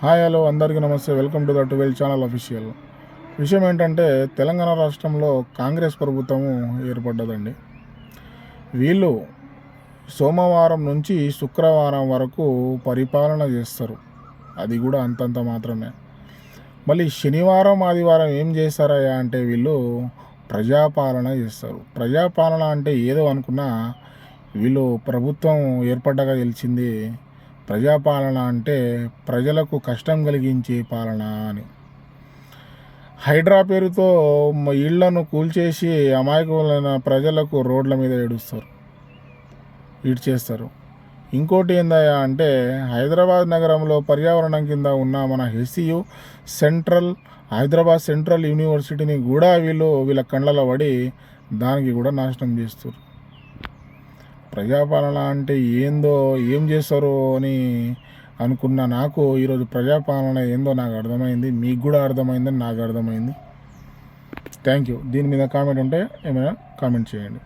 Hi hello అందరికీ నమస్తే. Welcome to the 12 channel official. విషయం ఏంటంటే తెలంగాణ రాష్ట్రంలో కాంగ్రెస్ ప్రభుత్వము ఏర్పడ్డదండి. వీళ్ళు సోమవారం నుంచి శుక్రవారం వరకు పరిపాలన చేస్తారు. అది కూడా అంతంత మాత్రమే. మళ్ళీ శనివారం ఆదివారం ఏం చేస్తారయ్యా అంటే వీళ్ళు ప్రజాపాలన చేస్తారు. ప్రజాపాలన అంటే ఏదో అనుకున్నా వీళ్ళు ప్రభుత్వం ఏర్పడ్డగా తెలిసింది. ప్రజాపాలన అంటే ప్రజలకు కష్టం కలిగించే పాలన అని. హైడ్రా పేరుతో ఇళ్లను కూల్చేసి అమాయకులైన ప్రజలకు రోడ్ల మీద ఈడ్చేస్తారు. ఇంకోటి ఏందయ్యా అంటే హైదరాబాద్ నగరంలో పర్యావరణం కింద ఉన్న మన హెచ్సియు హైదరాబాద్ సెంట్రల్ యూనివర్సిటీని కూడా వీళ్ళ కండ్లలో పడి దానికి కూడా నాశనం చేస్తారు. ప్రజాపాలన అంటే ఏందో ఏం చేస్తారు అని అనుకున్న నాకు ఈరోజు ప్రజాపాలన ఏందో నాకు అర్థమైంది. మీకు కూడా అర్థమైందని నాకు అర్థమైంది. Thank you. దీని మీద కామెంట్ ఉంటే ఏమైనా కామెంట్ చేయండి.